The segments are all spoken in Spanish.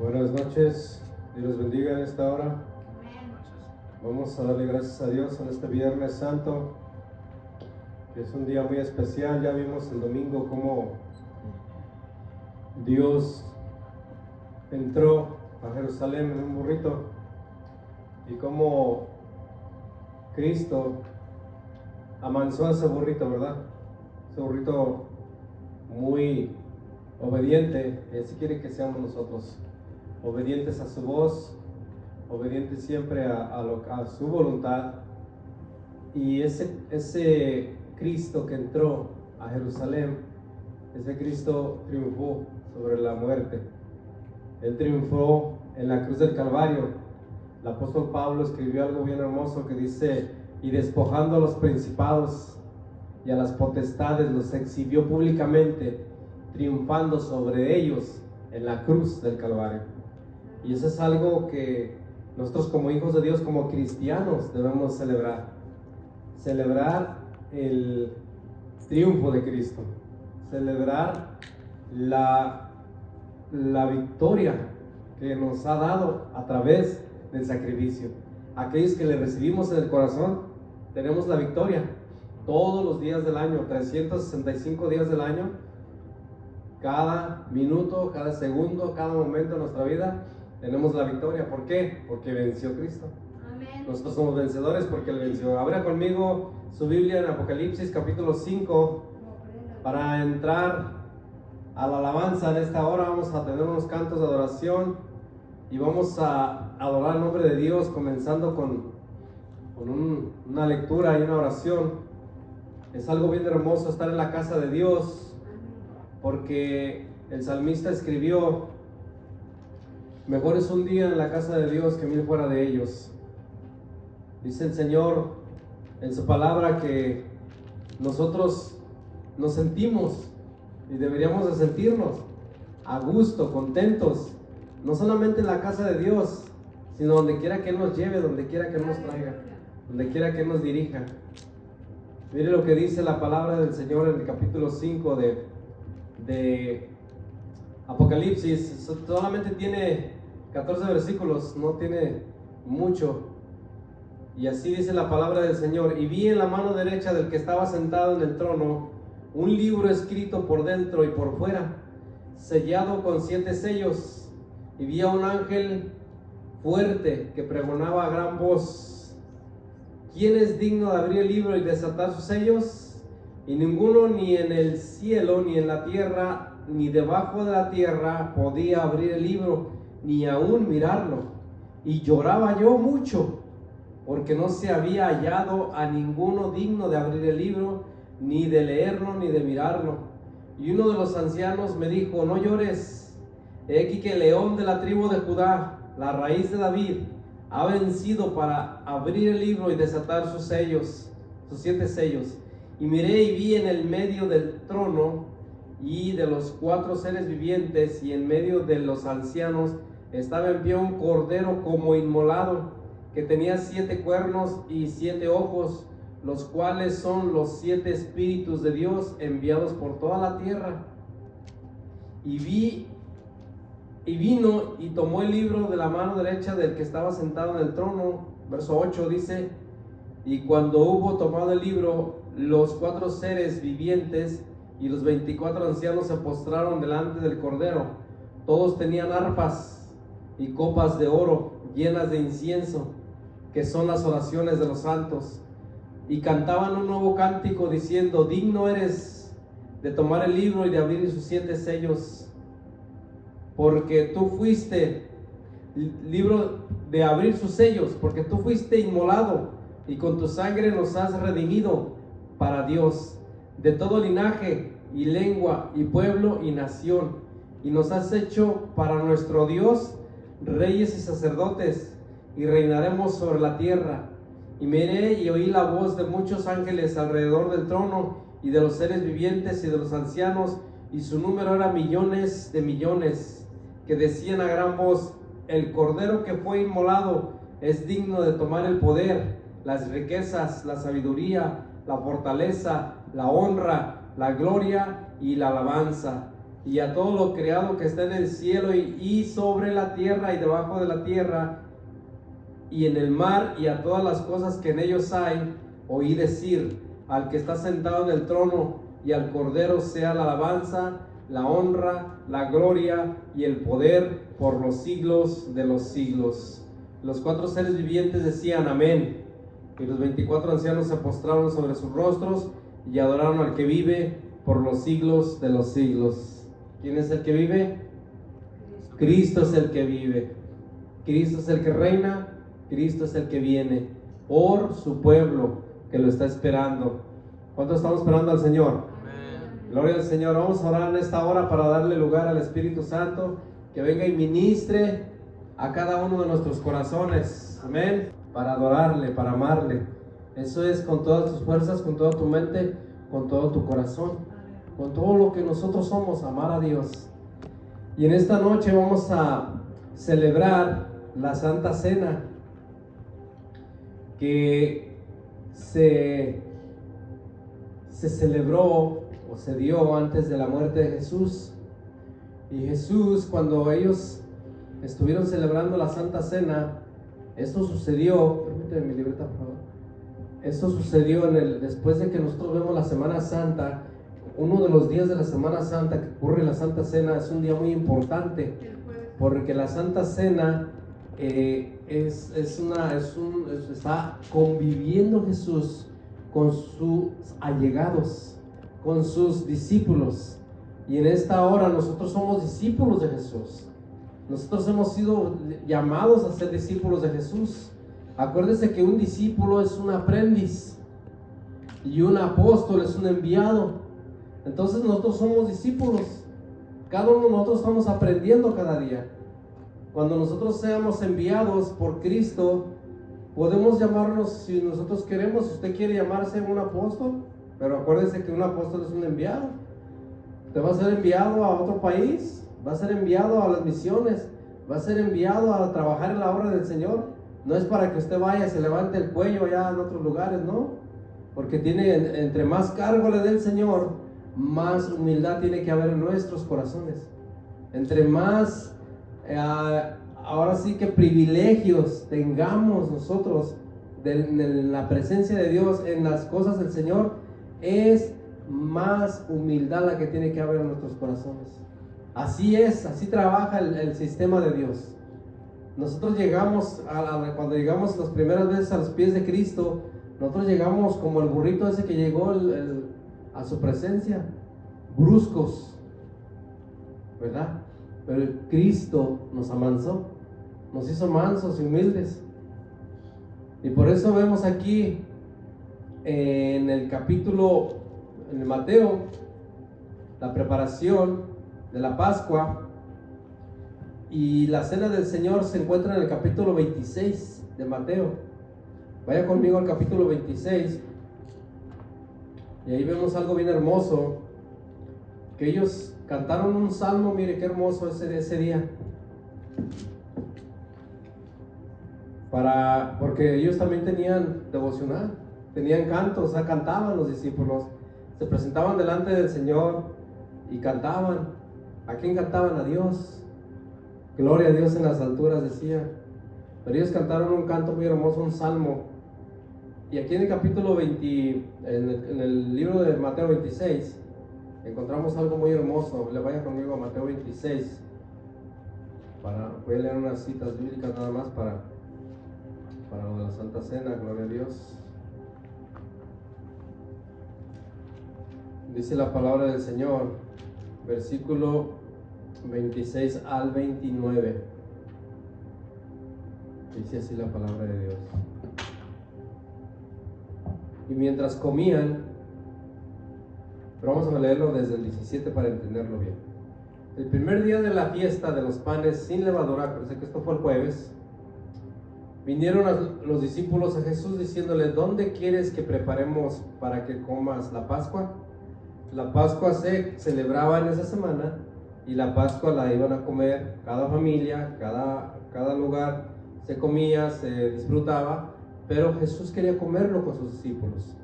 Buenas noches, Dios los bendiga en esta hora. Vamos a darle gracias a Dios en este Viernes Santo, que es un día muy especial. Ya vimos el domingo cómo Dios entró a Jerusalén en un burrito y cómo Cristo amansó a ese burrito, ¿verdad? Ese burrito muy obediente, y así quiere que seamos nosotros, obedientes a su voz, obedientes siempre a su voluntad. Y ese Cristo que entró a Jerusalén, ese Cristo triunfó sobre la muerte. Él triunfó en la cruz del Calvario. El apóstol Pablo escribió algo bien hermoso que dice: y despojando a los principados y a las potestades, los exhibió públicamente, triunfando sobre ellos en la cruz del Calvario. Y eso es algo que nosotros como hijos de Dios, como cristianos, debemos celebrar el triunfo de Cristo, celebrar la victoria que nos ha dado a través del sacrificio. Aquellos que le recibimos en el corazón, tenemos la victoria todos los días del año, 365 días del año. Cada minuto, cada segundo, cada momento de nuestra vida tenemos la victoria. ¿Por qué? Porque venció Cristo. Amén. Nosotros somos vencedores porque Él venció. Abra conmigo su Biblia en Apocalipsis capítulo 5 para entrar a la alabanza. En esta hora vamos a tener unos cantos de adoración y vamos a adorar el nombre de Dios, comenzando con una lectura y una oración. Es algo bien hermoso estar en la casa de Dios, porque el salmista escribió: mejor es un día en la casa de Dios que 1000 fuera de ellos. Dice el Señor en su palabra que nosotros nos sentimos, y deberíamos de sentirnos a gusto, contentos, no solamente en la casa de Dios, sino donde quiera que Él nos lleve, donde quiera que Él nos traiga, donde quiera que Él nos dirija. Mire lo que dice la palabra del Señor en el capítulo 5 de Apocalipsis. Solamente tiene 14 versículos, no tiene mucho. Y así dice la palabra del Señor: y vi en la mano derecha del que estaba sentado en el trono un libro escrito por dentro y por fuera, sellado con 7 sellos. Y vi a un ángel fuerte que pregonaba a gran voz: ¿quién es digno de abrir el libro y desatar sus sellos? Y ninguno, ni en el cielo, ni en la tierra, ni debajo de la tierra, podía abrir el libro, ni aún mirarlo. Y lloraba yo mucho, porque no se había hallado a ninguno digno de abrir el libro, ni de leerlo, ni de mirarlo. Y uno de los ancianos me dijo: no llores, he aquí que el león de la tribu de Judá, la raíz de David, ha vencido para abrir el libro y desatar sus sellos, sus 7 sellos. Y miré y vi en el medio del trono y de los 4 seres vivientes, y en medio de los ancianos, estaba en pie un cordero como inmolado, que tenía 7 cuernos y 7 ojos, los cuales son los 7 espíritus de Dios enviados por toda la tierra. Y vino y tomó el libro de la mano derecha del que estaba sentado en el trono. Verso 8 dice: y cuando hubo tomado el libro, los 4 seres vivientes y los 24 ancianos se postraron delante del Cordero. Todos tenían arpas y copas de oro llenas de incienso, que son las oraciones de los santos, y cantaban un nuevo cántico diciendo: digno eres de tomar el libro y de abrir sus 7 sellos, porque tú fuiste libro de abrir sus sellos, porque tú fuiste inmolado y con tu sangre nos has redimido para Dios de todo linaje y lengua y pueblo y nación, y nos has hecho para nuestro Dios reyes y sacerdotes, y reinaremos sobre la tierra. Y miré y oí la voz de muchos ángeles alrededor del trono, y de los seres vivientes y de los ancianos, y su número era millones de millones, que decían a gran voz: el cordero que fue inmolado es digno de tomar el poder, las riquezas, la sabiduría, la fortaleza, la honra, la gloria y la alabanza. y a todo lo creado que está en el cielo y sobre la tierra y debajo de la tierra y en el mar y a todas las cosas que en ellos hay, oí decir al que está sentado en el trono y al Cordero sea la alabanza, la honra, la gloria y el poder por los siglos de los siglos. Los 4 seres vivientes decían amén, y los 24 ancianos se postraron sobre sus rostros y adoraron al que vive por los siglos de los siglos. ¿Quién es el que vive? Cristo es el que vive. Cristo es el que reina. Cristo es el que viene por su pueblo que lo está esperando. ¿Cuánto estamos esperando al Señor? Amén. Gloria al Señor. Vamos a orar en esta hora para darle lugar al Espíritu Santo que venga y ministre a cada uno de nuestros corazones. Amén. Para adorarle, para amarle. Eso es con todas tus fuerzas, con toda tu mente, con todo tu corazón, con todo lo que nosotros somos, amar a Dios. Y en esta noche vamos a celebrar la Santa Cena que se celebró o se dio antes de la muerte de Jesús. Y Jesús, cuando ellos estuvieron celebrando la Santa Cena, esto sucedió, permíteme mi libreta por favor. Esto sucedió después de que nosotros vemos la Semana Santa. Uno de los días de la Semana Santa que ocurre la Santa Cena es un día muy importante, porque la Santa Cena está conviviendo Jesús con sus allegados, con sus discípulos. Y en esta hora nosotros somos discípulos de Jesús. Nosotros hemos sido llamados a ser discípulos de Jesús. Acuérdese que un discípulo es un aprendiz y un apóstol es un enviado. Entonces nosotros somos discípulos. Cada uno de nosotros estamos aprendiendo cada día. Cuando nosotros seamos enviados por Cristo, podemos llamarnos, si nosotros queremos, si usted quiere llamarse un apóstol, pero acuérdese que un apóstol es un enviado. Usted va a ser enviado a otro país, va a ser enviado a las misiones, va a ser enviado a trabajar en la obra del Señor. No es para que usted vaya y se levante el cuello allá en otros lugares, no. Porque entre más cargo le dé el Señor, más humildad tiene que haber en nuestros corazones. Entre más ahora sí que privilegios tengamos nosotros de la presencia de Dios en las cosas del Señor, es más humildad la que tiene que haber en nuestros corazones. Así es, así trabaja el sistema de Dios. Nosotros llegamos cuando llegamos las primeras veces a los pies de Cristo, nosotros llegamos como el burrito ese que llegó a su presencia, bruscos, ¿verdad? Pero Cristo nos amansó, nos hizo mansos y humildes. Y por eso vemos aquí en el capítulo, en el Mateo, la preparación de la Pascua, y la cena del Señor se encuentra en el capítulo 26 de Mateo. Vaya conmigo al capítulo 26, y ahí vemos algo bien hermoso, que ellos cantaron un salmo. Mire qué hermoso ese día, porque ellos también tenían devocional, tenían cantos, o sea, cantaban los discípulos, se presentaban delante del Señor y cantaban. ¿A quién cantaban? A Dios. Gloria a Dios en las alturas, decía. Pero ellos cantaron un canto muy hermoso, un salmo. Y aquí en el capítulo 20, en el libro de Mateo 26, encontramos algo muy hermoso. Le vaya conmigo a Mateo 26. Voy a leer unas citas bíblicas nada más para lo de la Santa Cena. Gloria a Dios. Dice la palabra del Señor, versículo 26 al 29. Dice así la palabra de Dios. Y mientras comían, pero vamos a leerlo desde el 17 para entenderlo bien. El primer día de la fiesta de los panes sin levadura, parece que esto fue el jueves, vinieron los discípulos a Jesús diciéndole: ¿dónde quieres que preparemos para que comas la Pascua? La Pascua se celebraba en esa semana, y la Pascua la iban a comer cada familia, cada lugar se comía, se disfrutaba, pero Jesús quería comerlo con sus discípulos.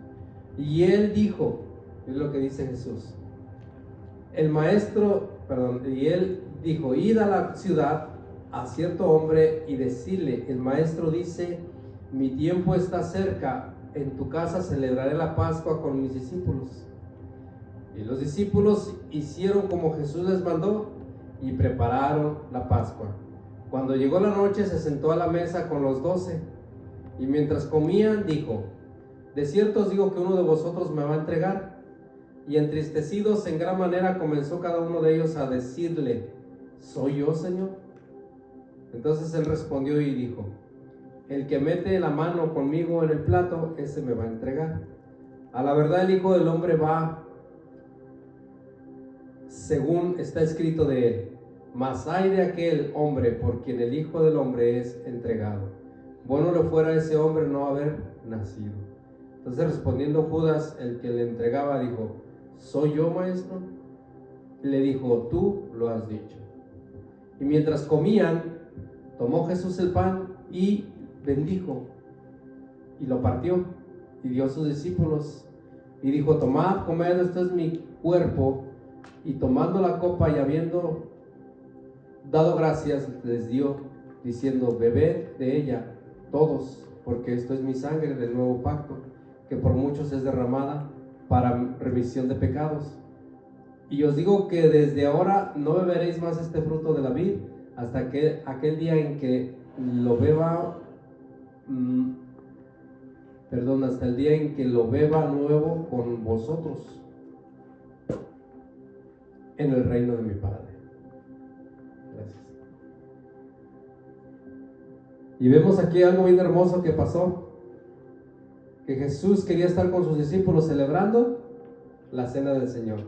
Y él dijo, es lo que dice Jesús: y él dijo: id a la ciudad a cierto hombre y decirle: el maestro dice, mi tiempo está cerca, en tu casa celebraré la Pascua con mis discípulos. Y los discípulos hicieron como Jesús les mandó y prepararon la Pascua. Cuando llegó la noche, se sentó a la mesa con los 12, y mientras comían dijo: de cierto os digo que uno de vosotros me va a entregar. Y entristecidos en gran manera comenzó cada uno de ellos a decirle: ¿soy yo, Señor? Entonces él respondió y dijo: el que mete la mano conmigo en el plato, ese me va a entregar. A la verdad, el Hijo del Hombre va según está escrito de él, mas ay de aquel hombre por quien el Hijo del Hombre es entregado. Bueno le fuera a ese hombre no haber nacido. Entonces, respondiendo Judas, el que le entregaba, dijo: ¿soy yo, maestro? Y le dijo: tú lo has dicho. Y mientras comían, tomó Jesús el pan y bendijo, y lo partió, y dio a sus discípulos, y dijo: tomad, comed, esto es mi cuerpo. Y tomando la copa y habiendo dado gracias, les dio, diciendo: bebed de ella todos, porque esto es mi sangre del nuevo pacto, que por muchos es derramada para remisión de pecados. Y os digo que desde ahora no beberéis más este fruto de la vid, hasta que aquel día en que lo beba, hasta el día en que lo beba nuevo con vosotros en el reino de mi Padre. Gracias. Y vemos aquí algo bien hermoso que pasó, que Jesús quería estar con sus discípulos celebrando la cena del Señor.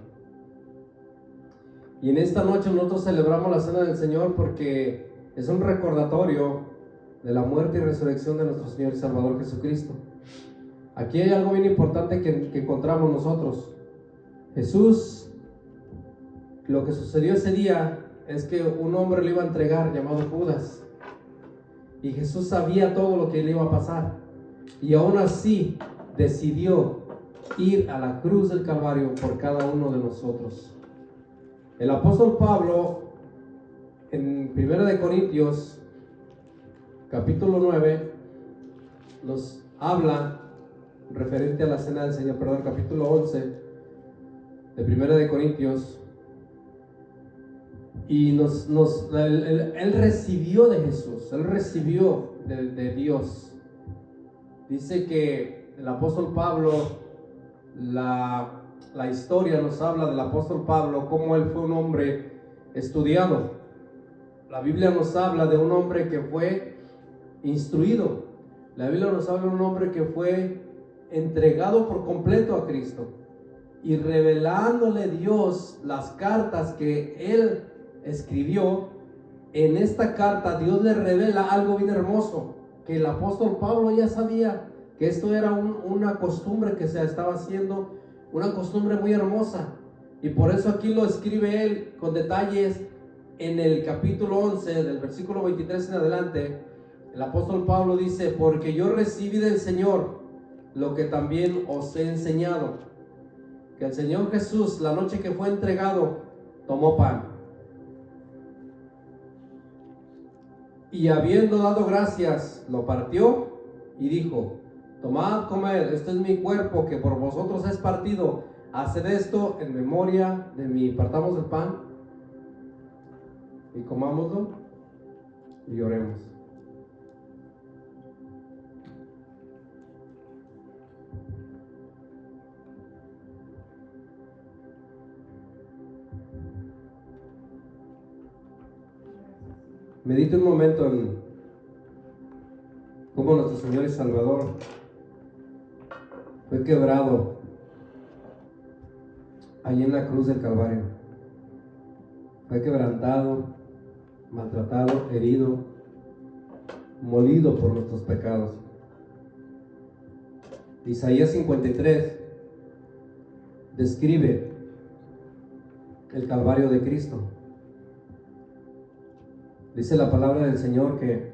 Y en esta noche nosotros celebramos la cena del Señor porque es un recordatorio de la muerte y resurrección de nuestro Señor y Salvador Jesucristo. Aquí hay algo bien importante que encontramos nosotros. Jesús, lo que sucedió ese día es que un hombre le iba a entregar llamado Judas, y Jesús sabía todo lo que le iba a pasar, y aún así decidió ir a la cruz del Calvario por cada uno de nosotros. El apóstol Pablo en 1 Corintios capítulo 9 nos habla referente a la cena del Señor, capítulo 11 de 1 Corintios. Y él recibió de Jesús, él recibió de Dios. Dice que el apóstol Pablo, la historia nos habla del apóstol Pablo, cómo él fue un hombre estudiado. La Biblia nos habla de un hombre que fue instruido. La Biblia nos habla de un hombre que fue entregado por completo a Cristo, y revelándole Dios las cartas que él escribió. En esta carta Dios le revela algo bien hermoso, que el apóstol Pablo ya sabía, que esto era una costumbre que se estaba haciendo, una costumbre muy hermosa, y por eso aquí lo escribe él con detalles. En el capítulo 11 del versículo 23 en adelante, el apóstol Pablo dice: porque yo recibí del Señor lo que también os he enseñado, que el Señor Jesús, la noche que fue entregado, tomó pan, y habiendo dado gracias, lo partió y dijo: tomad, comed, esto es mi cuerpo que por vosotros es partido, haced esto en memoria de mí. Partamos el pan y comámoslo y oremos. Medite un momento en cómo nuestro Señor y Salvador fue quebrado allí en la cruz del Calvario. Fue quebrantado, maltratado, herido, molido por nuestros pecados. Isaías 53 describe el Calvario de Cristo. Dice la palabra del Señor que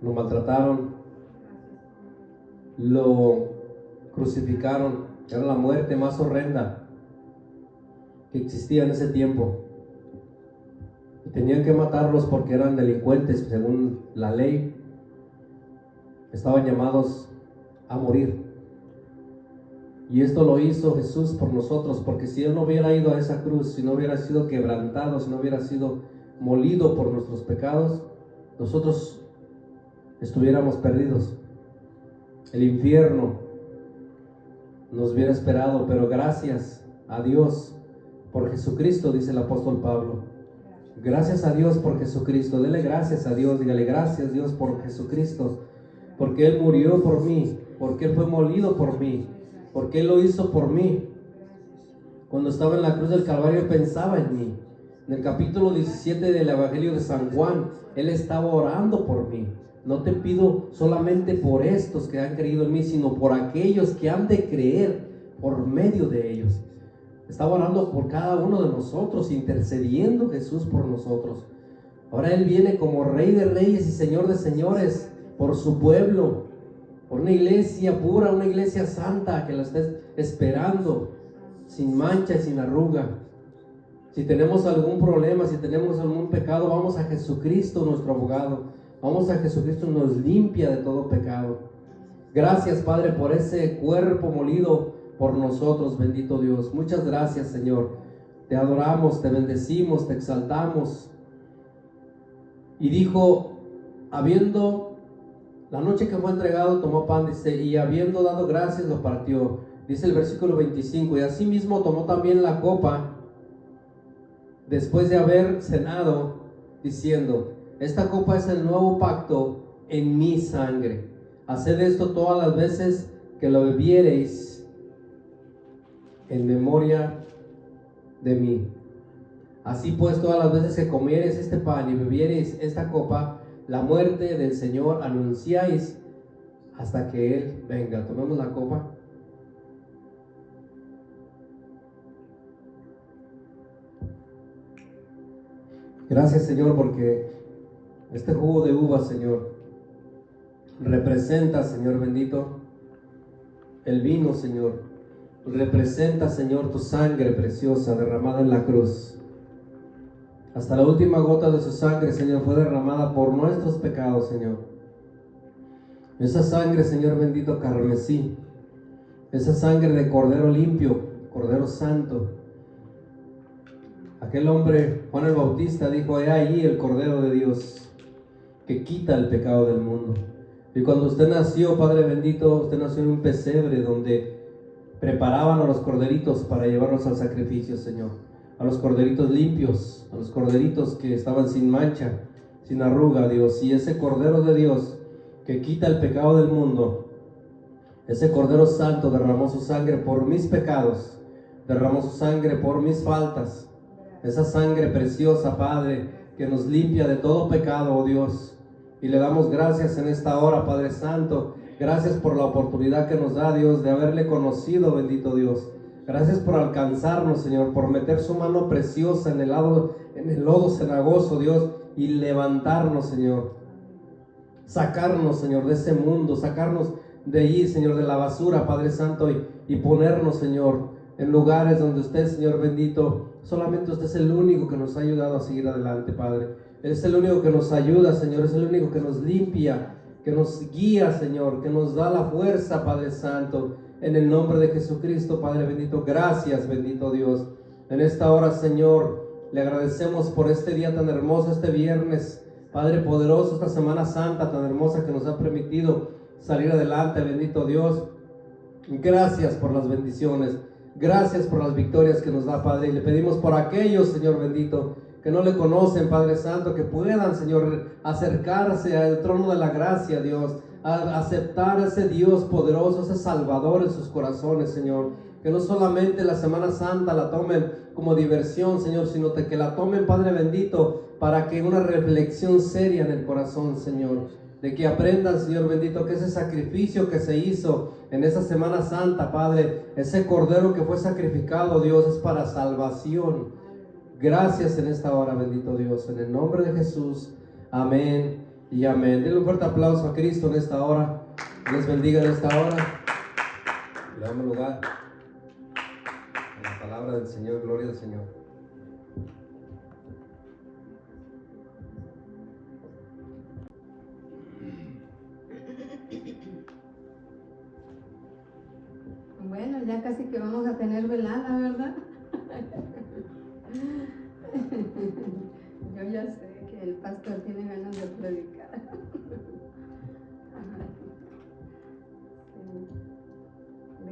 lo maltrataron, lo crucificaron, era la muerte más horrenda. que existía en ese tiempo. Y tenían que matarlos porque eran delincuentes, según la ley. Estaban llamados a morir. Y esto lo hizo Jesús por nosotros, porque si Él no hubiera ido a esa cruz, si no hubiera sido quebrantado, si no hubiera sido molido por nuestros pecados, nosotros estuviéramos perdidos. El infierno nos hubiera esperado, pero gracias a Dios por Jesucristo, dice el apóstol Pablo. Gracias a Dios por Jesucristo. Dele gracias a Dios, dígale gracias Dios por Jesucristo, porque Él murió por mí, porque Él fue molido por mí, porque Él lo hizo por mí. Cuando estaba en la cruz del Calvario pensaba en mí. En el capítulo 17 del Evangelio de San Juan, Él estaba orando por mí. No te pido solamente por estos que han creído en mí, sino por aquellos que han de creer por medio de ellos. Estaba orando por cada uno de nosotros, intercediendo Jesús por nosotros. Ahora Él viene como Rey de Reyes y Señor de Señores por su pueblo, por una iglesia pura, una iglesia santa que la esté esperando, sin mancha y sin arruga. Si tenemos algún problema, si tenemos algún pecado, vamos a Jesucristo, nuestro abogado. Vamos a Jesucristo, nos limpia de todo pecado. Gracias, Padre, por ese cuerpo molido por nosotros, bendito Dios. Muchas gracias, Señor. Te adoramos, te bendecimos, te exaltamos. Y dijo, la noche que fue entregado, tomó pan, dice, y habiendo dado gracias, lo partió. Dice el versículo 25, y asimismo tomó también la copa, después de haber cenado, diciendo, esta copa es el nuevo pacto en mi sangre. Haced esto todas las veces que lo bebiereis en memoria de mí. Así pues, todas las veces que comiereis este pan y bebiereis esta copa, la muerte del Señor anunciáis hasta que Él venga. Tomemos la copa. Gracias, Señor, porque este jugo de uva, Señor, representa, Señor bendito, el vino, Señor, representa, Señor, tu sangre preciosa derramada en la cruz. Hasta la última gota de su sangre, Señor, fue derramada por nuestros pecados, Señor. Esa sangre, Señor bendito, carmesí, esa sangre de cordero limpio, cordero santo. Aquel hombre, Juan el Bautista, dijo, he ahí el Cordero de Dios que quita el pecado del mundo. Y cuando usted nació, Padre bendito, usted nació en un pesebre donde preparaban a los corderitos para llevarlos al sacrificio, Señor. A los corderitos limpios, a los corderitos que estaban sin mancha, sin arruga, Dios. Y ese Cordero de Dios que quita el pecado del mundo, ese Cordero Santo derramó su sangre por mis pecados, derramó su sangre por mis faltas. Esa sangre preciosa, Padre, que nos limpia de todo pecado, oh Dios. Y le damos gracias en esta hora, Padre Santo. Gracias por la oportunidad que nos da, Dios, de haberle conocido, bendito Dios. Gracias por alcanzarnos, Señor, por meter su mano preciosa en el lodo cenagoso, Dios, y levantarnos, Señor. Sacarnos, Señor, de ese mundo, sacarnos de allí, Señor, de la basura, Padre Santo, y ponernos, Señor, en lugares donde usted, Señor bendito, solamente usted es el único que nos ha ayudado a seguir adelante, Padre. Él es el único que nos ayuda, Señor, es el único que nos limpia, que nos guía, Señor, que nos da la fuerza, Padre Santo. En el nombre de Jesucristo, Padre bendito, gracias, bendito Dios. En esta hora, Señor, le agradecemos por este día tan hermoso, este viernes, Padre poderoso, esta Semana Santa tan hermosa que nos ha permitido salir adelante, bendito Dios. Gracias por las bendiciones. Gracias por las victorias que nos da, Padre. Y le pedimos por aquellos, Señor bendito, que no le conocen, Padre Santo, que puedan, Señor, acercarse al trono de la gracia, Dios, a aceptar a ese Dios poderoso, ese Salvador en sus corazones, Señor. Que no solamente la Semana Santa la tomen como diversión, Señor, sino que la tomen, Padre bendito, para que una reflexión seria en el corazón, Señor. De que aprendan, Señor bendito, que ese sacrificio que se hizo en esa Semana Santa, Padre, ese Cordero que fue sacrificado, Dios, es para salvación. Gracias en esta hora, bendito Dios, en el nombre de Jesús. Amén y amén. Denle un fuerte aplauso a Cristo en esta hora. Les bendiga en esta hora. Le damos lugar a la palabra. Palabra del Señor, gloria al Señor. Bueno, ya casi que vamos a tener velada, ¿verdad? Yo ya sé que el pastor tiene ganas de predicar.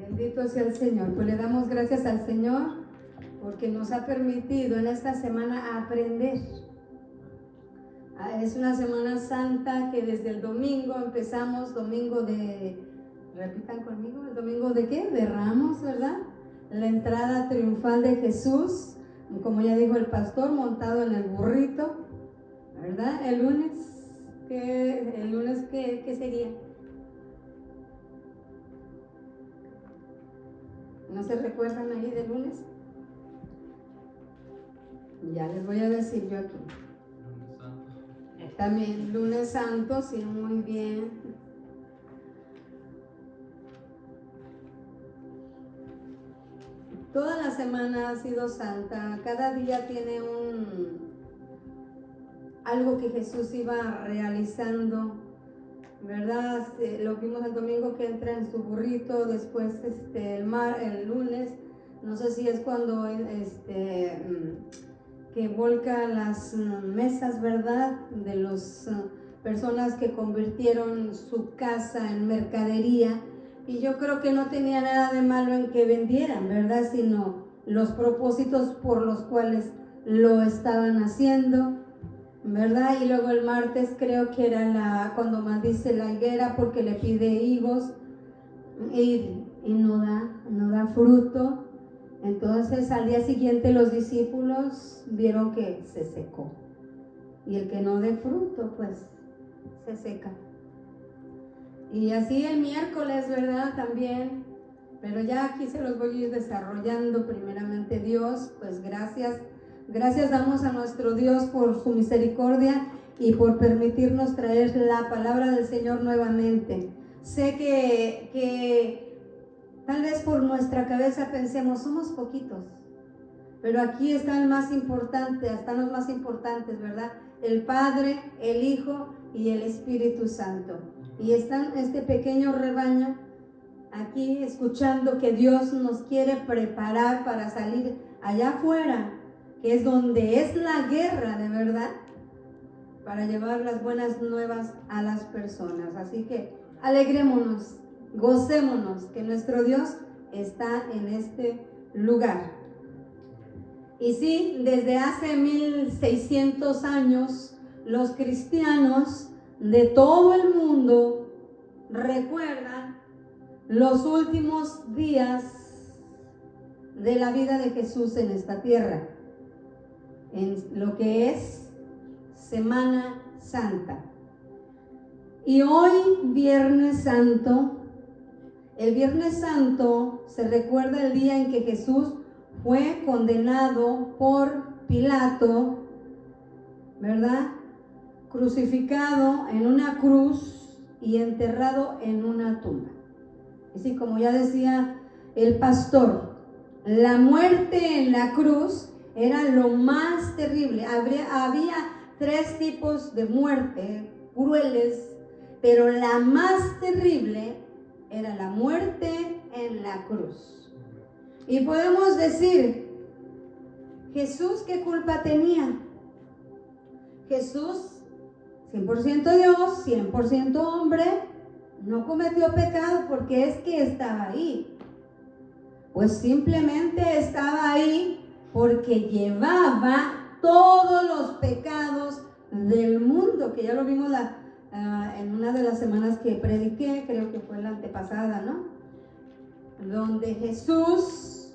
Bendito sea el Señor. Pues le damos gracias al Señor porque nos ha permitido en esta semana aprender. Es una Semana Santa que desde el domingo empezamos, domingo de, repitan conmigo, ¿el domingo de qué? De Ramos, ¿verdad? La entrada triunfal de Jesús, como ya dijo el pastor, montado en el burrito, ¿verdad? El lunes, ¿qué sería? ¿No se recuerdan ahí del lunes? Ya les voy a decir yo aquí. También lunes santo, sí, muy bien. Toda la semana ha sido santa, cada día tiene algo que Jesús iba realizando, ¿verdad? Lo vimos el domingo que entra en su burrito, después el lunes, no sé si es cuando que volca las mesas, ¿verdad? De las personas que convirtieron su casa en mercadería. Y yo creo que no tenía nada de malo en que vendieran, ¿verdad? Sino los propósitos por los cuales lo estaban haciendo, ¿verdad? Y luego el martes creo que era cuando maldice la higuera porque le pide higos y no da fruto. Entonces al día siguiente los discípulos vieron que se secó. Y el que no dé fruto, pues se seca. Y así el miércoles, ¿verdad? También, pero ya aquí se los voy a ir desarrollando. Primeramente Dios, pues gracias damos a nuestro Dios por su misericordia y por permitirnos traer la palabra del Señor nuevamente. Sé que tal vez por nuestra cabeza pensemos, somos poquitos, pero aquí está el más importante, están los más importantes, ¿verdad? El Padre, el Hijo y el Espíritu Santo. Y están este pequeño rebaño aquí escuchando que Dios nos quiere preparar para salir allá afuera, que es donde es la guerra de verdad, para llevar las buenas nuevas a las personas. Así que alegrémonos, gocémonos que nuestro Dios está en este lugar. Y sí, desde hace 1600 años, los cristianos de todo el mundo recuerdan los últimos días de la vida de Jesús en esta tierra, en lo que es Semana Santa. Y hoy, Viernes Santo, el Viernes Santo se recuerda el día en que Jesús fue condenado por Pilato, ¿verdad? Crucificado en una cruz y enterrado en una tumba. Así como ya decía el pastor, la muerte en la cruz era lo más terrible. Había 3 tipos de muerte crueles, pero la más terrible era la muerte en la cruz. Y podemos decir, Jesús, ¿qué culpa tenía? Jesús, 100% Dios, 100% hombre, no cometió pecado porque es que estaba ahí. Pues simplemente estaba ahí porque llevaba todos los pecados del mundo, que ya lo vimos en una de las semanas que prediqué, creo que fue la antepasada, ¿no? Donde Jesús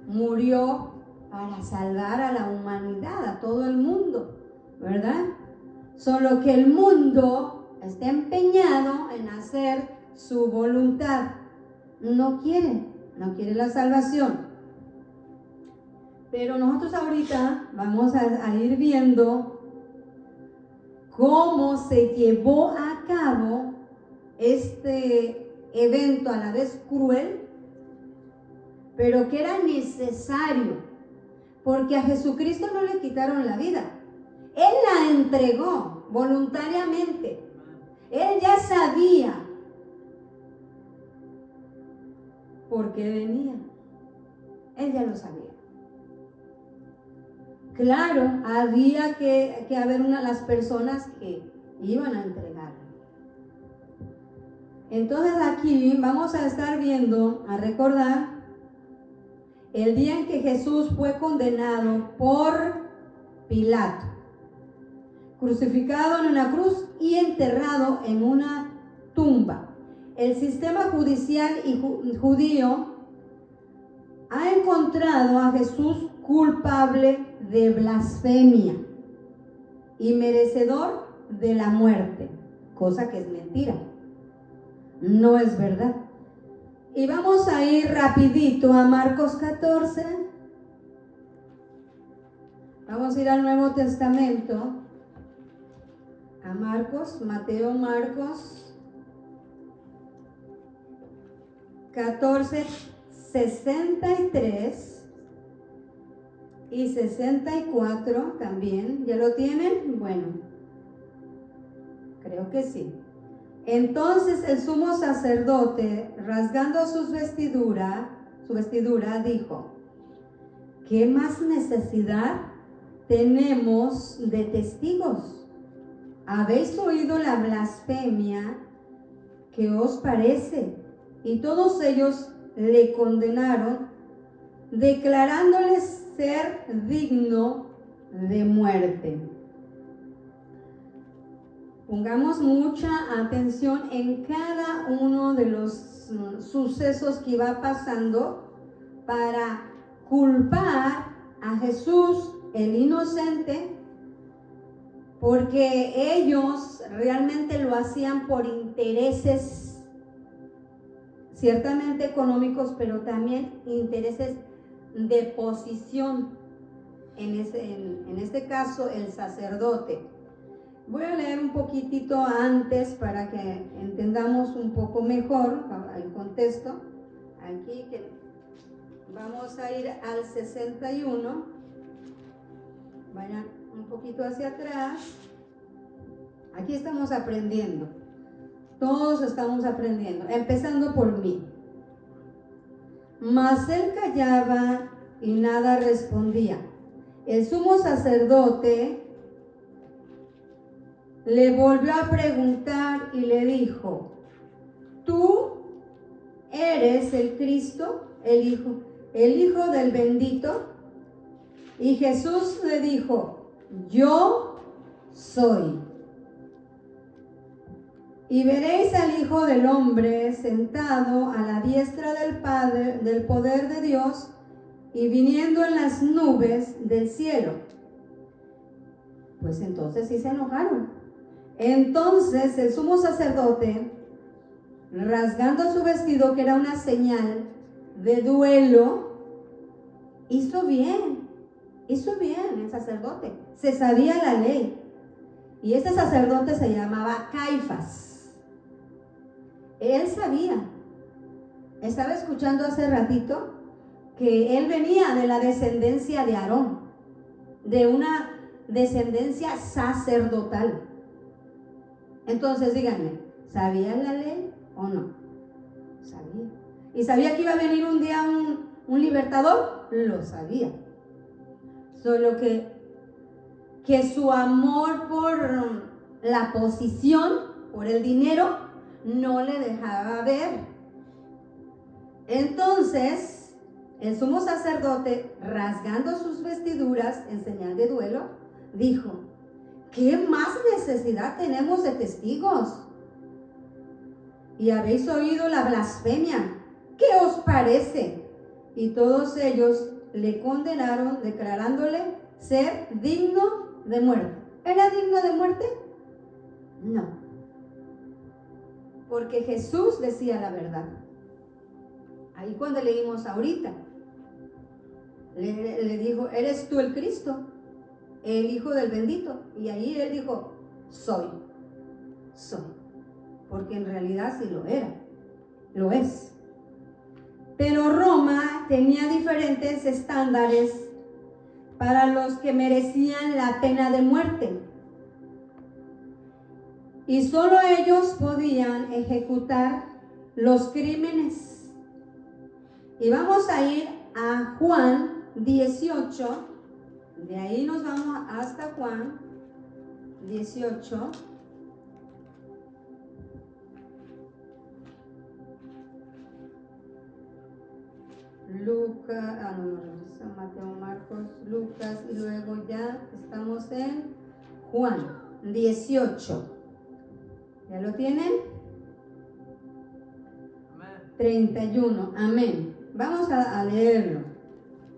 murió para salvar a la humanidad, a todo el mundo, ¿verdad? Solo que el mundo está empeñado en hacer su voluntad. No quiere la salvación. Pero nosotros ahorita vamos a ir viendo cómo se llevó a cabo este evento a la vez cruel, pero que era necesario, porque a Jesucristo no le quitaron la vida. Él la entregó voluntariamente. Él ya sabía por qué venía. Él ya lo sabía. Claro, había que haber las personas que iban a entregarlo. Entonces aquí vamos a estar viendo, a recordar el día en que Jesús fue condenado por Pilato, crucificado en una cruz y enterrado en una tumba. El sistema judicial y judío ha encontrado a Jesús culpable de blasfemia y merecedor de la muerte, cosa que es mentira, no es verdad. Y vamos a ir rapidito a Marcos 14. Vamos a ir al Nuevo Testamento, a Mateo, Marcos 14, 63 y 64 también. ¿Ya lo tienen? Bueno, creo que sí. Entonces el sumo sacerdote, rasgando su vestidura, dijo: ¿qué más necesidad tenemos de testigos? ¿Habéis oído la blasfemia? ¿Qué os parece? Y todos ellos le condenaron, declarándole ser digno de muerte. Pongamos mucha atención en cada uno de los sucesos que iba pasando para culpar a Jesús, el inocente, porque ellos realmente lo hacían por intereses ciertamente económicos, pero también intereses de posición, en este caso el sacerdote. Voy a leer un poquitito antes para que entendamos un poco mejor el contexto. Aquí que vamos a ir al 61. Vayan un poquito hacia atrás. Aquí estamos aprendiendo. Todos estamos aprendiendo, empezando por mí. Mas él callaba y nada respondía. El sumo sacerdote le volvió a preguntar y le dijo: ¿tú eres el Cristo, el Hijo del bendito? Y Jesús le dijo: yo soy. Y veréis al Hijo del Hombre sentado a la diestra del Padre, del poder de Dios, y viniendo en las nubes del cielo. Pues entonces sí se enojaron. Entonces el sumo sacerdote, rasgando su vestido, que era una señal de duelo, hizo bien el sacerdote, se sabía la ley. Y este sacerdote se llamaba Caifás. Él sabía, estaba escuchando hace ratito que él venía de la descendencia de Aarón, de una descendencia sacerdotal. Entonces díganme, ¿sabía la ley o no? Sabía. ¿Y sabía que iba a venir un día un libertador? Lo sabía. Solo que su amor por la posición, por el dinero, no le dejaba ver. Entonces, el sumo sacerdote, rasgando sus vestiduras en señal de duelo, dijo: ¿qué más necesidad tenemos de testigos? Y habéis oído la blasfemia. ¿Qué os parece? Y todos ellos le condenaron, declarándole ser digno de muerte. ¿Era digno de muerte? No. Porque Jesús decía la verdad. Ahí cuando leímos ahorita, le dijo: ¿eres tú el Cristo, el Hijo del bendito? Y ahí él dijo: soy. Porque en realidad sí lo era, lo es. Pero Roma tenía diferentes estándares para los que merecían la pena de muerte. Y solo ellos podían ejecutar los crímenes. Y vamos a ir a Juan 18. De ahí nos vamos hasta Juan 18. Lucas, Mateo, Marcos, Lucas, y luego ya estamos en Juan 18. ¿Ya lo tienen? Amén. 31, amén. Vamos a leerlo.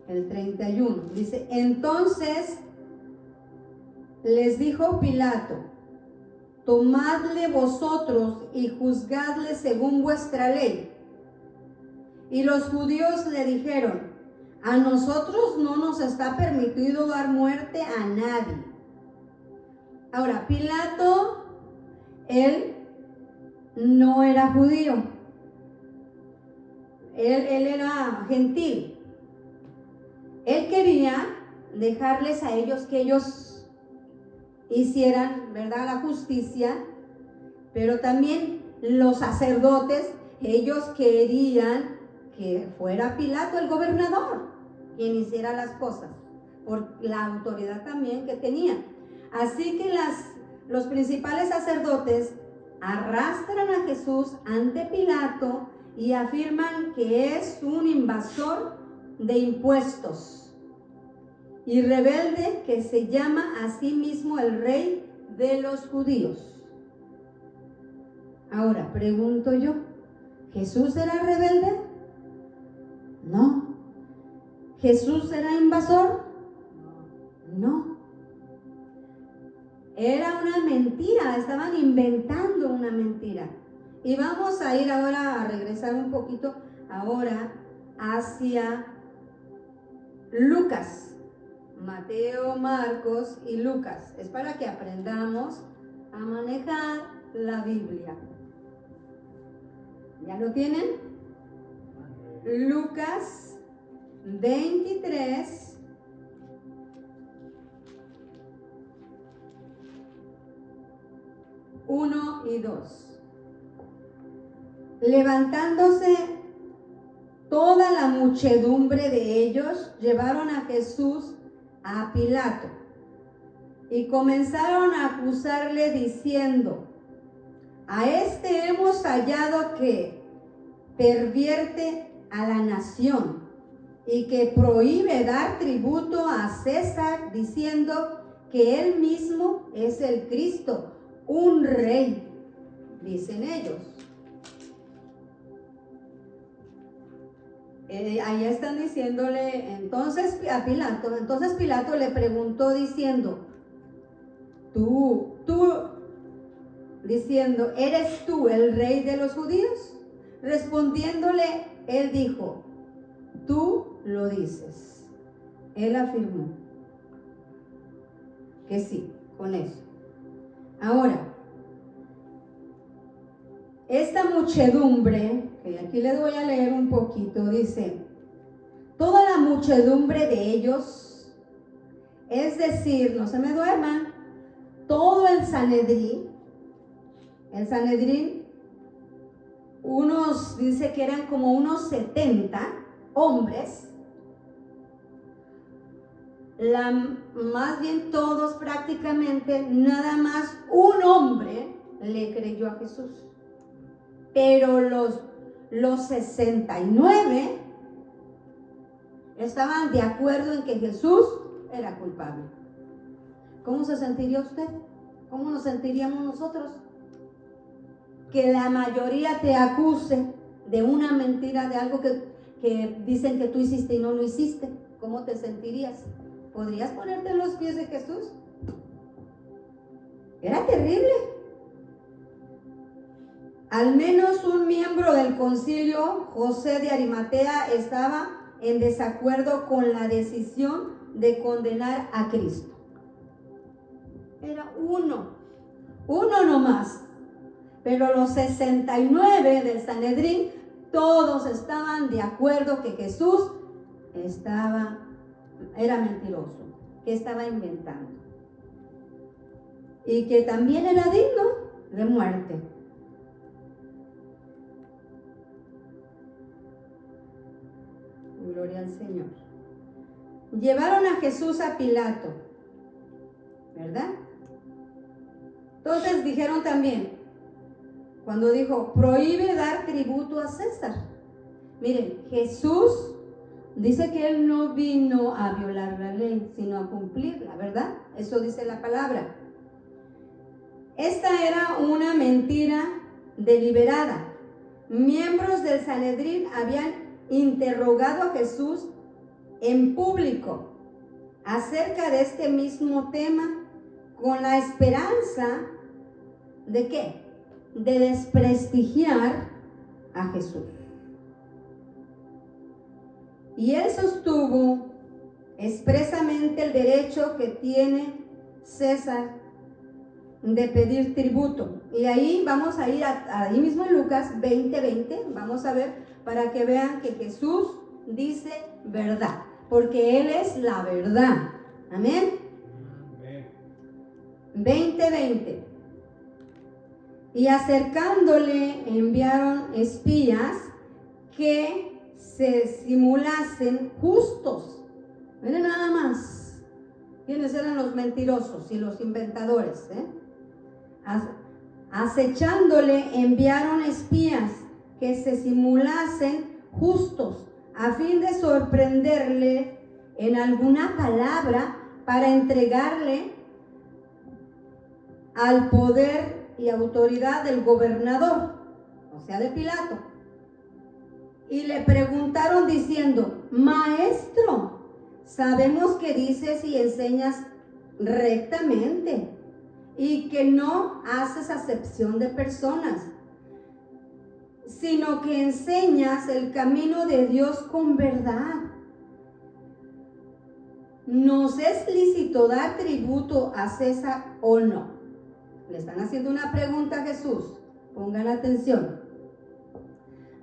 El 31 dice: entonces les dijo Pilato: tomadle vosotros y juzgadle según vuestra ley. Y los judíos le dijeron: a nosotros no nos está permitido dar muerte a nadie. Ahora, Pilato, él no era judío, él era gentil. Él quería dejarles a ellos que ellos hicieran, ¿verdad?, la justicia, pero también los sacerdotes, ellos querían que fuera Pilato el gobernador quien hiciera las cosas, por la autoridad también que tenía. Así que los principales sacerdotes arrastran a Jesús ante Pilato y afirman que es un invasor de impuestos y rebelde que se llama a sí mismo el rey de los judíos. Ahora, pregunto yo, ¿Jesús era rebelde? No. ¿Jesús era invasor? No. Era una mentira, estaban inventando una mentira. Y vamos a ir ahora a regresar un poquito ahora hacia Lucas, Mateo, Marcos y Lucas. Es para que aprendamos a manejar la Biblia. ¿Ya lo tienen? Lucas 23, uno y 2. Levantándose toda la muchedumbre de ellos, llevaron a Jesús a Pilato y comenzaron a acusarle diciendo: a este hemos hallado que pervierte a la nación y que prohíbe dar tributo a César, diciendo que él mismo es el Cristo, un rey, dicen ellos. Ahí están diciéndole entonces a Pilato. Entonces Pilato le preguntó diciendo: tú diciendo, ¿eres tú el rey de los judíos? Respondiéndole, él dijo: tú lo dices. Él afirmó que sí, con eso. Ahora, esta muchedumbre, que aquí les voy a leer un poquito, dice: toda la muchedumbre de ellos, es decir, no se me duerman, todo el Sanedrín, unos, dice que eran como unos 70 hombres, más bien todos prácticamente, nada más un hombre le creyó a Jesús. Pero los 69 estaban de acuerdo en que Jesús era culpable. ¿Cómo se sentiría usted? ¿Cómo nos sentiríamos nosotros? Que la mayoría te acuse de una mentira, de algo que dicen que tú hiciste y no lo hiciste. ¿Cómo te sentirías? ¿Podrías ponerte en los pies de Jesús? Era terrible. Al menos un miembro del concilio, José de Arimatea, estaba en desacuerdo con la decisión de condenar a Cristo. Era uno nomás. Pero los 69 del Sanedrín todos estaban de acuerdo que Jesús era mentiroso, que estaba inventando y que también era digno de muerte. Gloria al Señor. Llevaron a Jesús a Pilato, ¿verdad? Entonces dijeron también, cuando dijo, prohíbe dar tributo a César. Miren, Jesús dice que Él no vino a violar la ley, sino a cumplirla, ¿verdad? Eso dice la palabra. Esta era una mentira deliberada. Miembros del Sanedrín habían interrogado a Jesús en público acerca de este mismo tema con la esperanza ¿de qué? De desprestigiar a Jesús. Y él sostuvo expresamente el derecho que tiene César de pedir tributo. Y ahí vamos a ir ahí mismo en Lucas 20:20, vamos a ver para que vean que Jesús dice verdad, porque Él es la verdad. Amén. 20:20. Y acercándole enviaron espías que se simulasen justos. Miren nada más quiénes eran los mentirosos y los inventadores, Acechándole enviaron espías que se simulasen justos a fin de sorprenderle en alguna palabra para entregarle al poder y autoridad del gobernador, o sea de Pilato. Y le preguntaron diciendo, Maestro, sabemos que dices y enseñas rectamente y que no haces acepción de personas, sino que enseñas el camino de Dios con verdad. ¿Nos es lícito dar tributo a César o no? Le están haciendo una pregunta a Jesús. Pongan atención.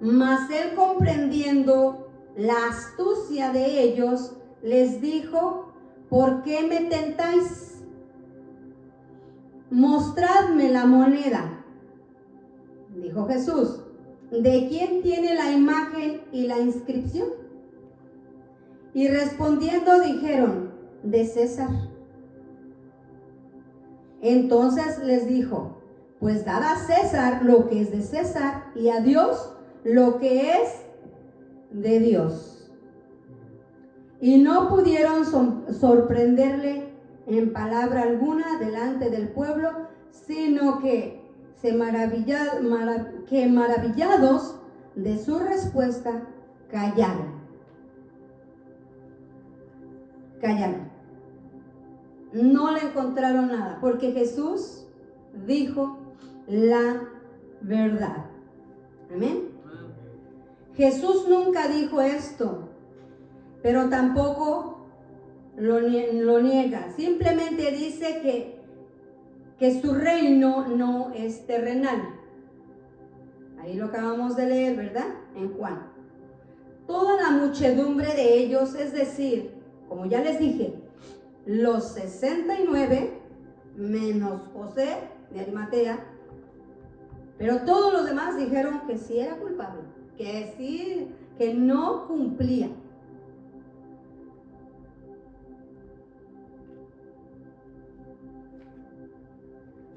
Mas él, comprendiendo la astucia de ellos, les dijo, ¿por qué me tentáis? Mostradme la moneda. Dijo Jesús, ¿de quién tiene la imagen y la inscripción? Y respondiendo dijeron, de César. Entonces les dijo, pues dad a César lo que es de César y a Dios lo que es de Dios. Y no pudieron sorprenderle en palabra alguna delante del pueblo, sino que maravillados de su respuesta, callaron. No le encontraron nada, porque Jesús dijo la verdad. Amén. Jesús nunca dijo esto, pero tampoco lo niega. Simplemente dice que su reino no es terrenal. Ahí lo acabamos de leer, ¿verdad? En Juan. Toda la muchedumbre de ellos, es decir, como ya les dije, los 69 menos José de Arimatea, pero todos los demás dijeron que sí era culpable, que sí, que no cumplía.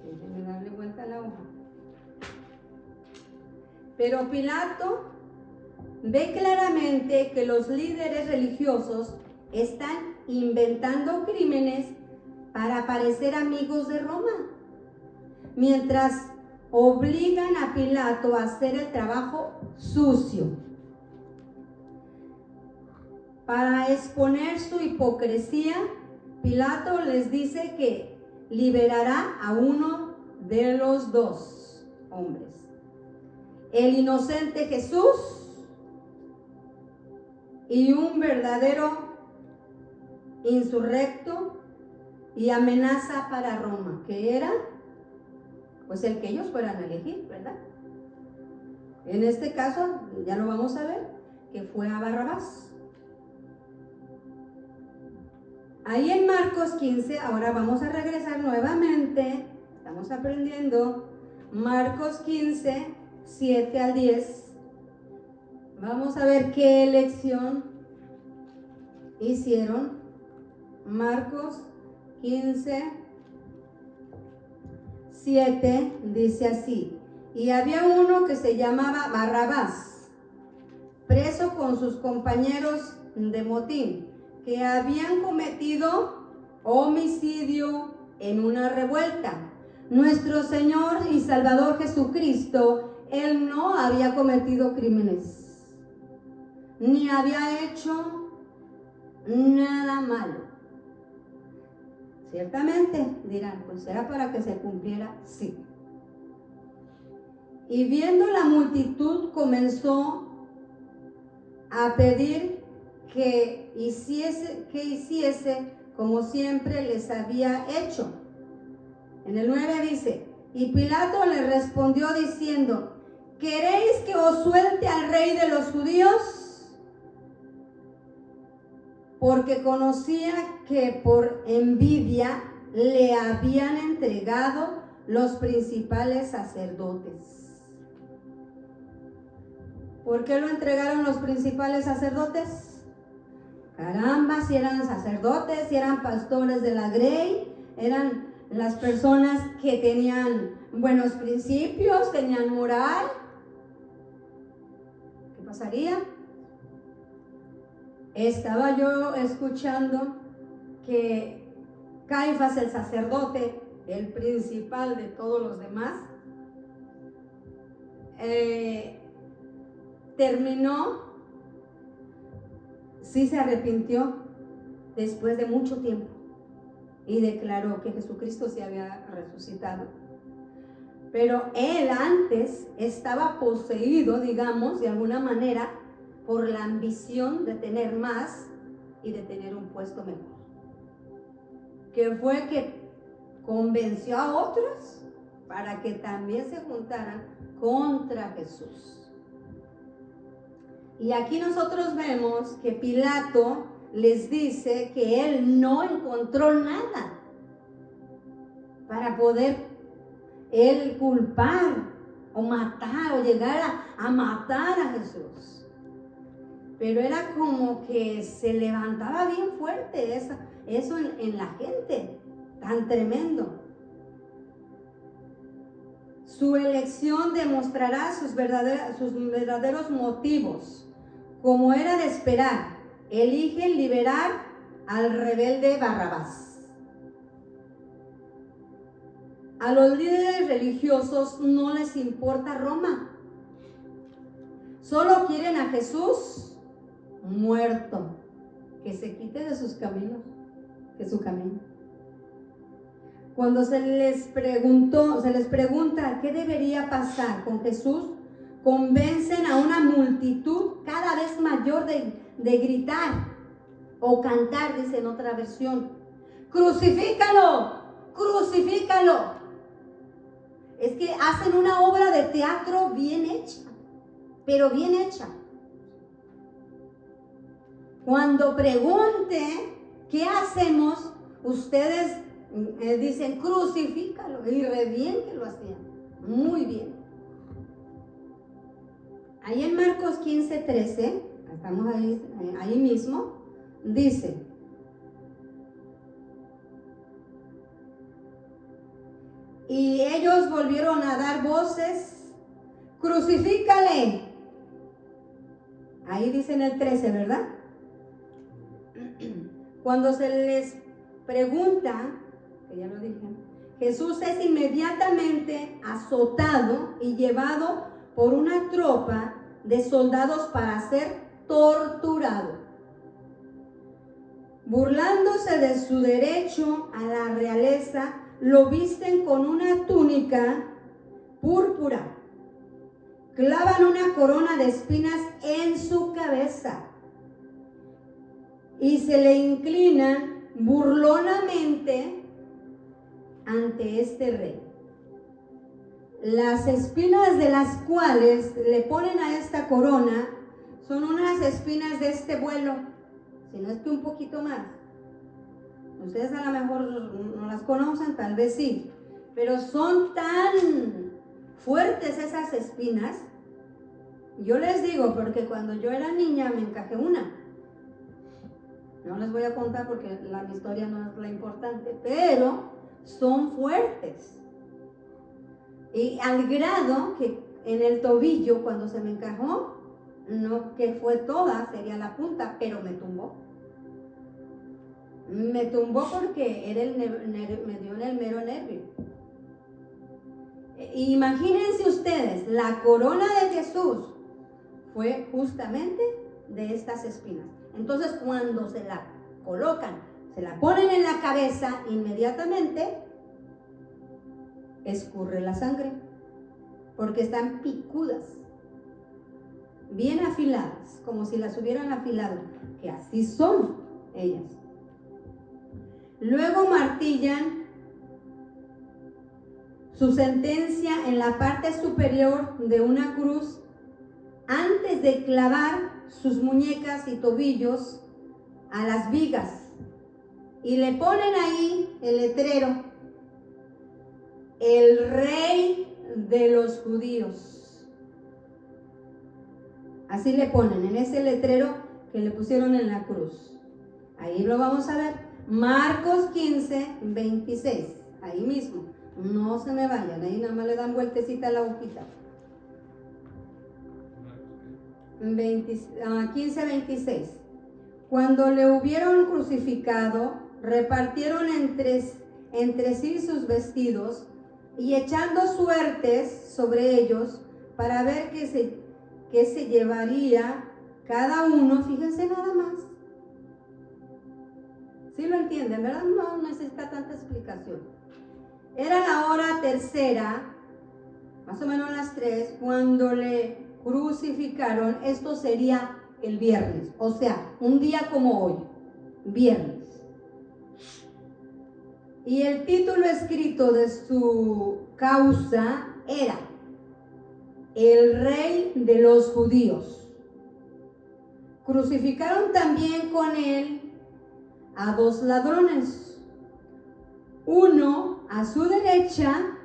Déjenme darle vuelta a la hoja. Pero Pilato ve claramente que los líderes religiosos están inventando crímenes para parecer amigos de Roma, mientras obligan a Pilato a hacer el trabajo sucio. Para exponer su hipocresía, Pilato les dice que liberará a uno de los dos hombres, el inocente Jesús y un verdadero insurrecto y amenaza para Roma, que era pues el que ellos fueran a elegir, ¿verdad? En este caso, ya lo vamos a ver, que fue a Barrabás. Ahí en Marcos 15, ahora vamos a regresar nuevamente, estamos aprendiendo, Marcos 15, 7 al 10. Vamos a ver qué elección hicieron. Marcos 15, 7 dice así: y había uno que se llamaba Barrabás, preso con sus compañeros de motín, que habían cometido homicidio en una revuelta. Nuestro Señor y Salvador Jesucristo, Él no había cometido crímenes, ni había hecho nada malo. Ciertamente dirán, pues era para que se cumpliera, sí. Y viendo la multitud comenzó a pedir que hiciese como siempre les había hecho. En el 9 dice: y Pilato le respondió diciendo: ¿queréis que os suelte al rey de los judíos? Porque conocía que por envidia le habían entregado los principales sacerdotes. ¿Por qué lo entregaron los principales sacerdotes? Caramba, si eran sacerdotes, si eran pastores de la grey, eran las personas que tenían buenos principios, tenían moral. ¿Qué pasaría? Estaba yo escuchando que Caifás, el sacerdote, el principal de todos los demás, terminó, sí se arrepintió después de mucho tiempo y declaró que Jesucristo se había resucitado. Pero él antes estaba poseído, digamos, de alguna manera, por la ambición de tener más y de tener un puesto mejor. Que fue que convenció a otros para que también se juntaran contra Jesús. Y aquí nosotros vemos que Pilato les dice que él no encontró nada para poder él culpar o matar o llegar a matar a Jesús. Pero era como que se levantaba bien fuerte eso en la gente, tan tremendo. Su elección demostrará sus verdaderos motivos. Como era de esperar, eligen liberar al rebelde Barrabás. A los líderes religiosos no les importa Roma. Solo quieren a Jesús muerto, que se quite de sus caminos, de su camino. Cuando se les pregunta qué debería pasar con Jesús, convencen a una multitud cada vez mayor de gritar o cantar, dice en otra versión: ¡crucifícalo! ¡Crucifícalo! Es que hacen una obra de teatro bien hecha, pero bien hecha. Cuando pregunte qué hacemos, ustedes dicen crucifícalo, y re bien que lo hacían, muy bien. Ahí en Marcos 15, 13, estamos ahí mismo, dice: y ellos volvieron a dar voces: crucifícale. Ahí dice en el 13, ¿verdad? Cuando se les pregunta, que ya lo dije, Jesús es inmediatamente azotado y llevado por una tropa de soldados para ser torturado. Burlándose de su derecho a la realeza, lo visten con una túnica púrpura, clavan una corona de espinas en su cabeza y se le inclinan burlonamente ante este rey. Las espinas de las cuales le ponen a esta corona son unas espinas de este vuelo, si no es que un poquito más. Ustedes a lo mejor no las conocen, tal vez sí, pero son tan fuertes esas espinas. Yo les digo, porque cuando yo era niña me encajé una. No les voy a contar porque mi historia no es la importante, pero son fuertes. Y al grado que en el tobillo, cuando se me encajó, no que fue toda, sería la punta, pero me tumbó. Me tumbó porque era me dio en el mero nervio. Imagínense ustedes, la corona de Jesús fue justamente de estas espinas. Entonces, cuando se la colocan, se la ponen en la cabeza, inmediatamente escurre la sangre, porque están picudas, bien afiladas, como si las hubieran afilado, que así son ellas. Luego martillan su sentencia en la parte superior de una cruz antes de clavar sus muñecas y tobillos a las vigas, y le ponen ahí el letrero: el Rey de los Judíos. Así le ponen en ese letrero que le pusieron en la cruz. Ahí lo vamos a ver, Marcos 15, 26, ahí mismo. No se me vayan, ahí nada más le dan vueltecita a la hojita. 15, 26. Cuando le hubieron crucificado, repartieron entre sí sus vestidos, y echando suertes sobre ellos para ver qué se llevaría cada uno. Fíjense nada más. ¿Sí lo entienden, verdad? No necesita tanta explicación. Era la hora tercera, más o menos las 3, cuando le crucificaron. Esto sería el viernes, o sea, un día como hoy, viernes. Y el título escrito de su causa era: el Rey de los Judíos. Crucificaron también con él a 2 ladrones, uno a su derecha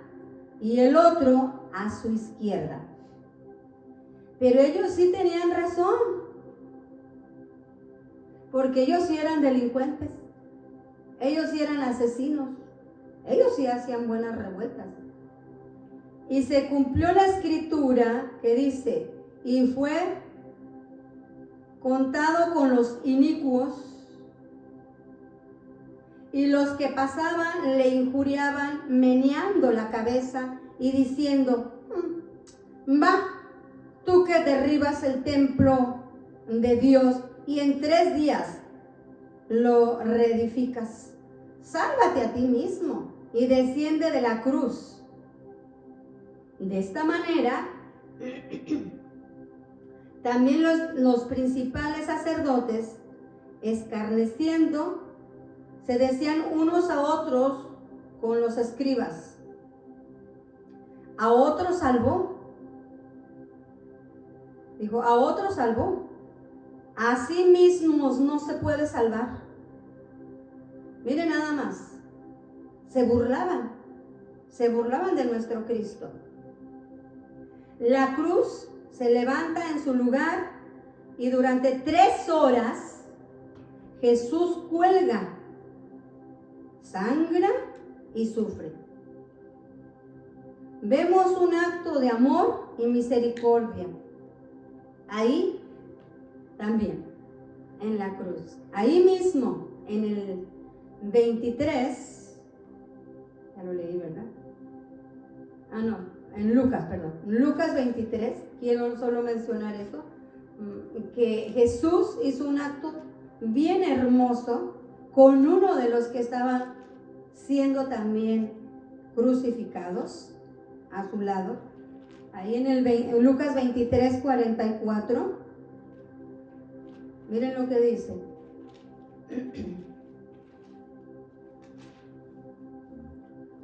y el otro a su izquierda. Pero ellos sí tenían razón, porque ellos sí eran delincuentes, ellos sí eran asesinos, ellos sí hacían buenas revueltas. Y se cumplió la escritura que dice: y fue contado con los inicuos, y los que pasaban le injuriaban meneando la cabeza y diciendo: va, tú que derribas el templo de Dios y en 3 días lo reedificas, sálvate a ti mismo y desciende de la cruz. De esta manera, también los principales sacerdotes, escarneciendo, se decían unos a otros con los escribas: a otro salvó. Dijo, a otro salvó, a sí mismos no se puede salvar. Miren nada más, se burlaban de nuestro Cristo. La cruz se levanta en su lugar y durante 3 horas Jesús cuelga, sangra y sufre. Vemos un acto de amor y misericordia ahí también, en la cruz. Ahí mismo, en el 23, ya lo leí, ¿verdad? No, en Lucas, perdón. Lucas 23, quiero solo mencionar eso, que Jesús hizo un acto bien hermoso con uno de los que estaban siendo también crucificados a su lado. Ahí en Lucas 23, 44. Miren lo que dice.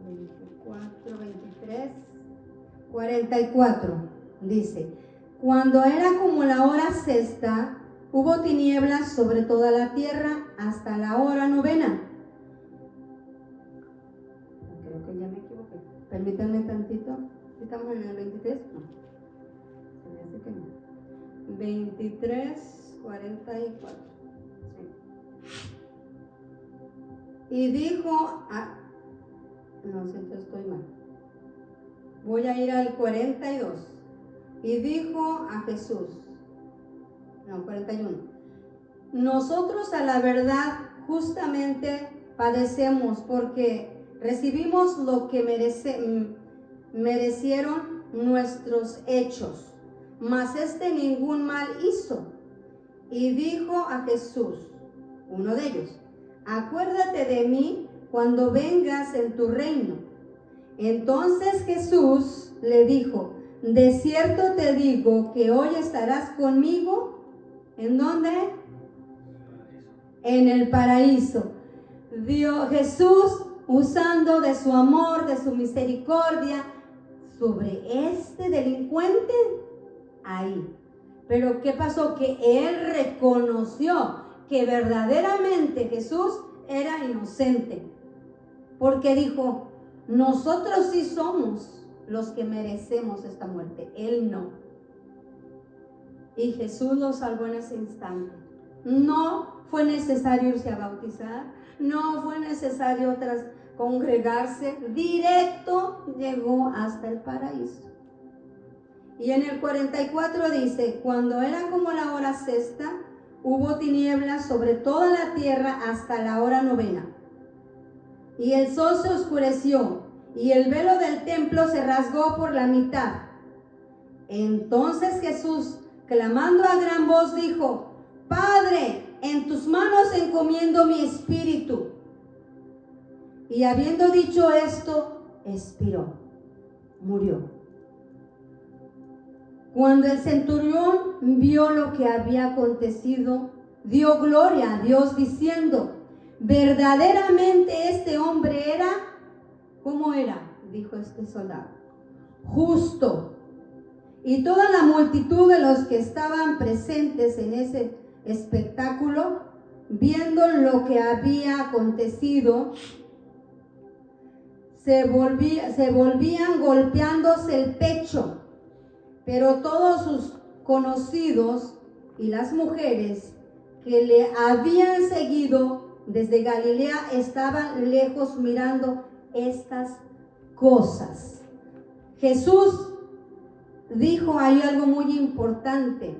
24, 23. 44 dice: cuando era como la hora sexta, hubo tinieblas sobre toda la tierra hasta la hora novena. Creo que ya me equivoqué. Permítanme tantito. ¿Estamos en el 23? No. Se me hace que no. 23, 44. Sí. Y dijo no sé, yo estoy mal. Voy a ir al 42. Y dijo a Jesús, 41. Nosotros a la verdad justamente padecemos porque recibimos lo que merecieron nuestros hechos, mas ningún mal hizo. Y dijo a Jesús, uno de ellos: acuérdate de mí cuando vengas en tu reino. Entonces Jesús le dijo: de cierto te digo que hoy estarás conmigo. ¿En dónde? En el paraíso. Jesús, usando de su amor, de su misericordia sobre este delincuente, ahí. Pero ¿qué pasó? Que él reconoció que verdaderamente Jesús era inocente, porque dijo: nosotros sí somos los que merecemos esta muerte, él no. Y Jesús lo salvó en ese instante. No fue necesario irse a bautizar, no fue necesario congregarse, directo llegó hasta el paraíso. Y en el 44 dice: cuando era como la hora sexta, hubo tinieblas sobre toda la tierra hasta la hora novena. Y el sol se oscureció, y el velo del templo se rasgó por la mitad. Entonces Jesús, clamando a gran voz, dijo: Padre, en tus manos encomiendo mi espíritu. Y habiendo dicho esto, expiró, murió. Cuando el centurión vio lo que había acontecido, dio gloria a Dios diciendo: verdaderamente este hombre era, ¿cómo era? Dijo este soldado, justo. Y toda la multitud de los que estaban presentes en ese espectáculo, viendo lo que había acontecido, se volvían golpeándose el pecho. Pero todos sus conocidos y las mujeres que le habían seguido desde Galilea estaban lejos mirando estas cosas. Jesús dijo ahí algo muy importante,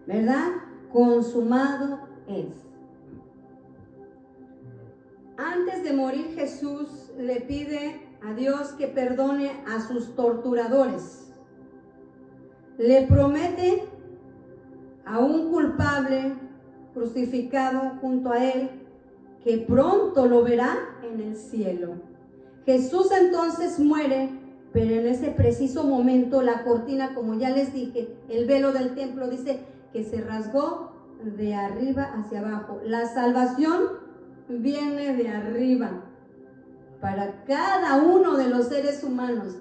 ¿verdad? Consumado es. Antes de morir, Jesús le pide a Dios que perdone a sus torturadores. Le promete a un culpable crucificado junto a él que pronto lo verá en el cielo. Jesús entonces muere, pero en ese preciso momento la cortina, como ya les dije, el velo del templo, dice que se rasgó de arriba hacia abajo. La salvación viene de arriba para cada uno de los seres humanos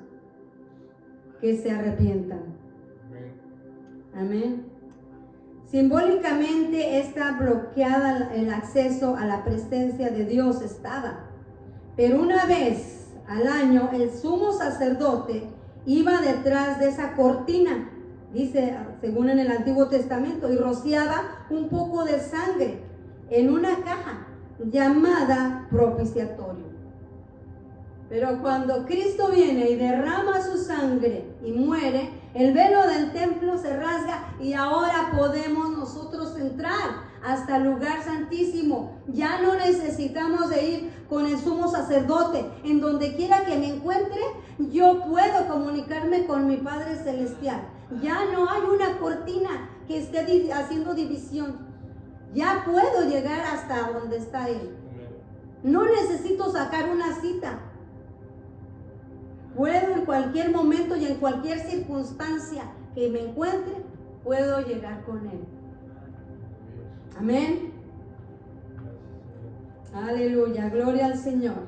que se arrepientan. Amén. Simbólicamente está bloqueada el acceso a la presencia de Dios, estaba. Pero una vez al año el sumo sacerdote iba detrás de esa cortina, dice según en el Antiguo Testamento, y rociaba un poco de sangre en una caja llamada propiciatorio. Pero cuando Cristo viene y derrama su sangre y muere, el velo del templo se rasga y ahora podemos nosotros entrar hasta el lugar santísimo. Ya no necesitamos de ir con el sumo sacerdote. En donde quiera que me encuentre, yo puedo comunicarme con mi Padre Celestial. Ya no hay una cortina que esté haciendo división. Ya puedo llegar hasta donde está Él. No necesito sacar una cita. Puedo en cualquier momento y en cualquier circunstancia que me encuentre, puedo llegar con Él. Amén. Aleluya, gloria al Señor.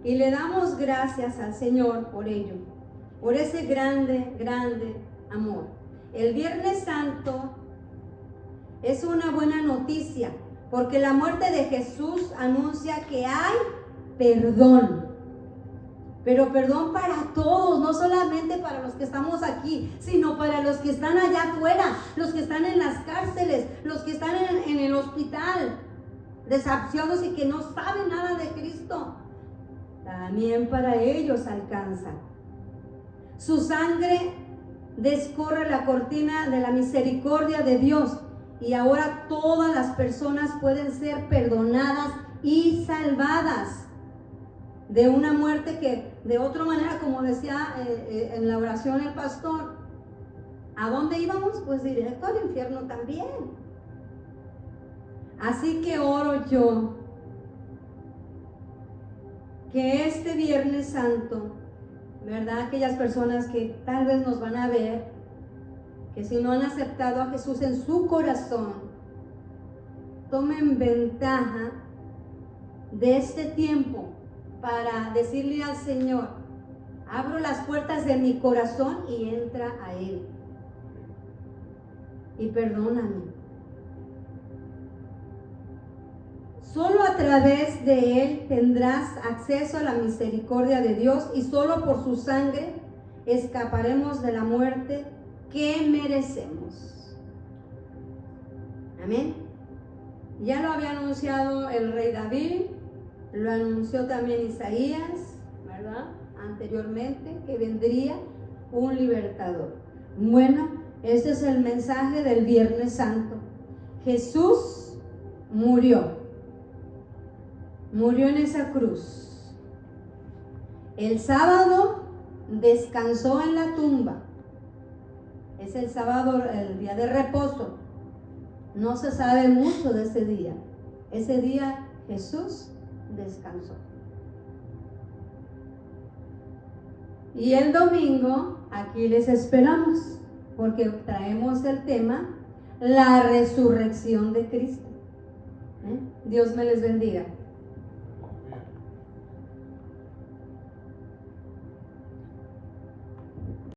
Y le damos gracias al Señor por ello, por ese grande, grande amor. El Viernes Santo es una buena noticia, porque la muerte de Jesús anuncia que hay perdón. Pero perdón para todos, no solamente para los que estamos aquí, sino para los que están allá afuera, los que están en las cárceles, los que están en el hospital, desahuciados y que no saben nada de Cristo. También para ellos alcanza. Su sangre descorre la cortina de la misericordia de Dios, y ahora todas las personas pueden ser perdonadas y salvadas de una muerte que de otra manera, como decía en la oración el pastor, ¿a dónde íbamos? Pues directo al infierno también. Así que oro yo que este Viernes Santo, ¿verdad? Aquellas personas que tal vez nos van a ver, que si no han aceptado a Jesús en su corazón, tomen ventaja de este tiempo para decirle al Señor: abro las puertas de mi corazón y entra a Él y perdóname. Solo a través de Él tendrás acceso a la misericordia de Dios, y solo por su sangre escaparemos de la muerte que merecemos. Amén. Ya lo había anunciado el rey David, lo anunció también Isaías, ¿verdad? Anteriormente, que vendría un libertador. Bueno, este es el mensaje del Viernes Santo. Jesús murió en esa cruz. El sábado descansó en la tumba. Es el sábado, el día de reposo. No se sabe mucho de ese día. Ese día Jesús descansó. Y el domingo aquí les esperamos, porque traemos el tema: la resurrección de Cristo. Dios me les bendiga.